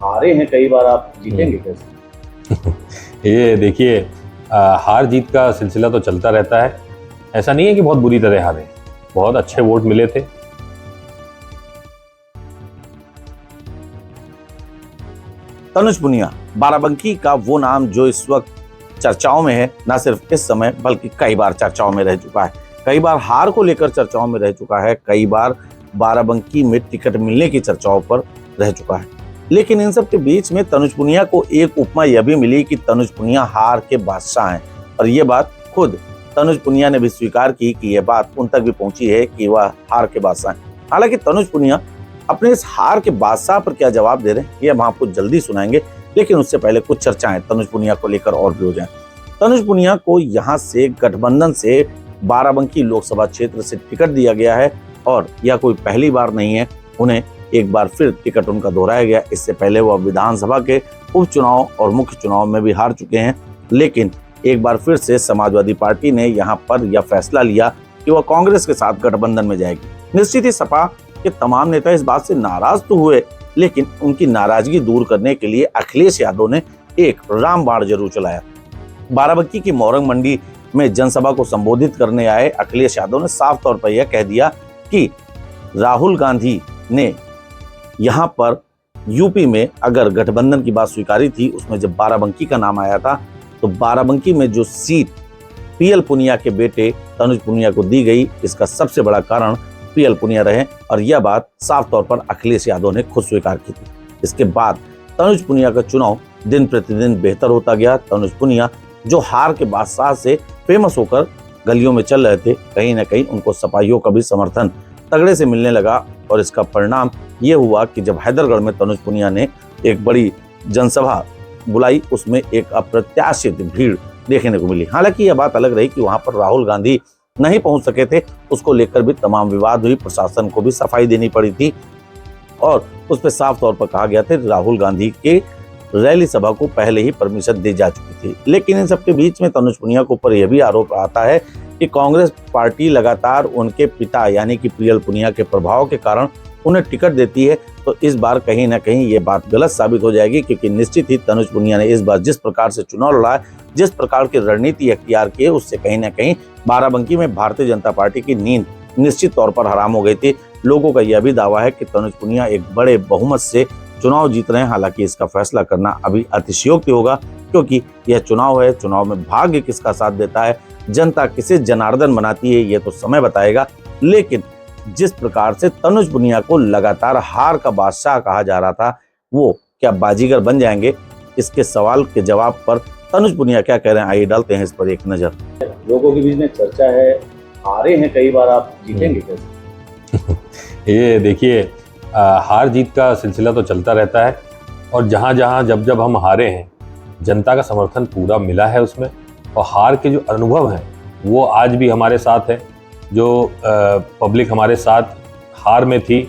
हारे हैं कई बार, आप जीतेंगे कैसे? ये देखिए, हार जीत का सिलसिला तो चलता रहता है। ऐसा नहीं है कि बहुत बुरी तरह हारे, बहुत अच्छे वोट मिले थे। तनुज पुनिया बाराबंकी का वो नाम जो इस वक्त चर्चाओं में है, न सिर्फ इस समय बल्कि कई बार चर्चाओं में रह चुका है। कई बार हार को लेकर चर्चाओं में रह चुका है, कई बार बाराबंकी में टिकट मिलने की चर्चाओं पर रह चुका है। लेकिन इन सब के बीच में तनुज पुनिया को एक उपमा यह भी मिली कि तनुज पुनिया हार के बादशाह हैं, और ये बात खुद तनुज पुनिया ने भी स्वीकार की कि यह बात उन तक भी पहुंची है कि वह हार के बादशाह हैं। हालांकि तनुज पुनिया अपने इस हार के बादशाह पर क्या जवाब दे रहे हैं ये हम आपको जल्दी सुनाएंगे, लेकिन उससे पहले कुछ चर्चाएं तनुज पुनिया को लेकर और भी हो जाएं। तनुज पुनिया को यहां से गठबंधन से बाराबंकी लोकसभा क्षेत्र से टिकट दिया गया है, और यह कोई पहली बार नहीं है। उन्हें एक बार फिर टिकट उनका दोहराया गया। इससे पहले वह विधानसभा के उपचुनाव और मुख्य चुनाव में भी हार चुके हैं, लेकिन एक बार फिर से समाजवादी पार्टी ने यहाँ पर यह फैसला लिया कि वह कांग्रेस के साथ गठबंधन में जाएगी। निश्चित ही सपा के तमाम नेता इस बात से नाराज तो हुए, लेकिन उनकी नाराजगी दूर करने के लिए अखिलेश यादव ने एक रामबाण जरूर चलाया। बाराबंकी की मोरंग मंडी में जनसभा को संबोधित करने आए अखिलेश यादव ने साफ तौर पर यह कह दिया कि राहुल गांधी ने यहाँ पर यूपी में अगर गठबंधन की बात स्वीकारी थी, उसमें जब बाराबंकी का नाम आया था तो बाराबंकी में जो सीट पीएल पुनिया के बेटे तनुज पुनिया को दी गई, इसका सबसे बड़ा कारण पीएल पुनिया रहे, और यह बात साफ तौर पर अखिलेश यादव ने खुद स्वीकार की थी। इसके बाद तनुज पुनिया का चुनाव दिन प्रतिदिन बेहतर होता गया। तनुज पुनिया जो हार के बादशाह से फेमस होकर गलियों में चल रहे थे, कहीं ना कहीं उनको सपाहियों का भी समर्थन तगड़े से मिलने लगा, और इसका परिणाम ये हुआ कि जब हैदरगढ़ में तनुज पुनिया ने एक बड़ी जनसभा बुलाई, उसमें एक अप्रत्याशित भीड़ देखने को मिली। हालांकि यह बात अलग रही कि वहां पर राहुल गांधी नहीं पहुंच सके थे, उसको लेकर भी तमाम विवाद हुई, प्रशासन को भी सफाई देनी पड़ी थी, और उस पर साफ तौर पर कहा गया था राहुल गांधी के रैली सभा को पहले ही परमिशन दी जा चुकी थी। लेकिन इन सबके बीच में तनुज पुनिया के ऊपर यह भी आरोप आता है कि कांग्रेस पार्टी लगातार उनके पिता यानी कि पीएल पुनिया के प्रभाव के कारण उन्हें टिकट देती है, तो इस बार कहीं ना कहीं ये बात गलत साबित हो जाएगी, क्योंकि निश्चित ही तनुज पुनिया ने इस बार जिस प्रकार से चुनाव लड़ा है, जिस प्रकार की रणनीति अख्तियार की है, उससे कहीं ना कहीं बाराबंकी में भारतीय जनता पार्टी की नींद निश्चित तौर पर हराम हो गई थी। लोगों का यह भी दावा है कि तनुज पुनिया एक बड़े बहुमत से चुनाव जीत रहे हैं। हालांकि इसका फैसला करना अभी अतिशयोक्ति होगा, क्योंकि यह चुनाव है, चुनाव में भाग्य किसका साथ देता है, जनता किसे जनार्दन बनाती है, ये तो समय बताएगा। लेकिन जिस प्रकार से तनुज पुनिया को लगातार हार का बादशाह कहा जा रहा था, वो क्या बाजीगर बन जाएंगे? इसके सवाल के जवाब पर तनुज पुनिया क्या कह रहे हैं, आइए डालते हैं इस पर एक नजर। लोगों के बीच में चर्चा है, हारे हैं कई बार, आप जीतेंगे कैसे? ये देखिए, हार जीत का सिलसिला तो चलता रहता है, और जहाँ जहाँ जब जब हम हारे हैं, जनता का समर्थन पूरा मिला है उसमें, और हार के जो अनुभव हैं वो आज भी हमारे साथ है। जो पब्लिक हमारे साथ हार में थी,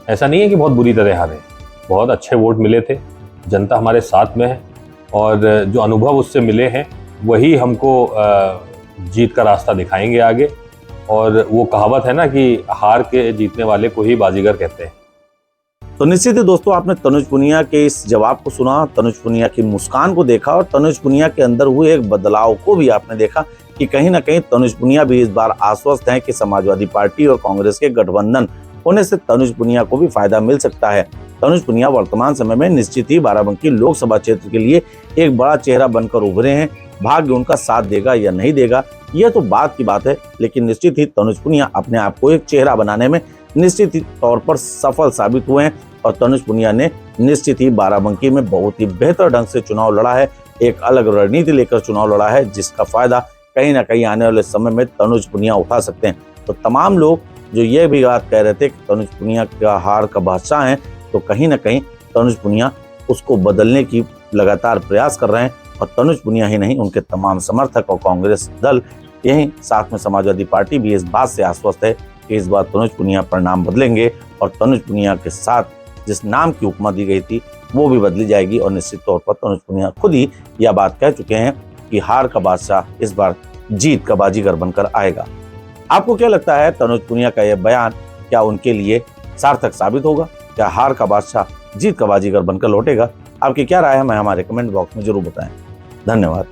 ऐसा नहीं है कि बहुत बुरी तरह हारे, बहुत अच्छे वोट मिले थे, जनता हमारे साथ में है, और जो अनुभव उससे मिले हैं वही हमको जीत का रास्ता दिखाएंगे आगे। और वो कहावत है ना कि हार के जीतने वाले को ही बाजीगर कहते हैं। तो निश्चित ही दोस्तों, आपने तनुज पुनिया के इस जवाब को सुना, तनुज पुनिया की मुस्कान को देखा, और तनुज पुनिया के अंदर हुए एक बदलाव को भी आपने देखा कि कहीं ना कहीं तनुज पुनिया भी इस बार आश्वस्त हैं कि समाजवादी पार्टी और कांग्रेस के गठबंधन होने से तनुज पुनिया को भी फायदा मिल सकता है। तनुज पुनिया वर्तमान समय में निश्चित ही बाराबंकी लोकसभा क्षेत्र के लिए एक बड़ा चेहरा बनकर उभरे हैं। भाग्य उनका साथ देगा या नहीं देगा, यह तो बात की बात है, लेकिन निश्चित ही तनुज पुनिया अपने आप को एक चेहरा बनाने में निश्चित ही तौर पर सफल साबित हुए हैं, और तनुज पुनिया ने निश्चित ही बाराबंकी में बहुत ही बेहतर ढंग से चुनाव लड़ा है, एक अलग रणनीति लेकर चुनाव लड़ा है, जिसका फायदा कहीं ना कहीं आने वाले समय में तनुज पुनिया उठा सकते हैं। तो तमाम लोग जो ये भी बात कह रहे थे कि तनुज पुनिया का हार का बादशाह है, तो कहीं ना कहीं तनुज पुनिया उसको बदलने की लगातार प्रयास कर रहे हैं, और तनुज पुनिया ही नहीं, उनके तमाम समर्थक और कांग्रेस दल, यही साथ में समाजवादी पार्टी भी इस बात से आश्वस्त है कि इस बार तनुज पुनिया पर नाम बदलेंगे, और तनुज पुनिया के साथ जिस नाम की उपमा दी गई थी वो भी बदली जाएगी। और निश्चित तौर पर तनुज पुनिया खुद ही यह बात कह चुके हैं कि हार का बादशाह इस बार जीत का बाजीगर बनकर आएगा। आपको क्या लगता है, तनुज पुनिया का यह बयान क्या उनके लिए सार्थक साबित होगा? क्या हार का बादशाह जीत का बाजीगर बनकर लौटेगा? आपकी क्या राय है, हमें हमारे कमेंट बॉक्स में जरूर बताएं। धन्यवाद।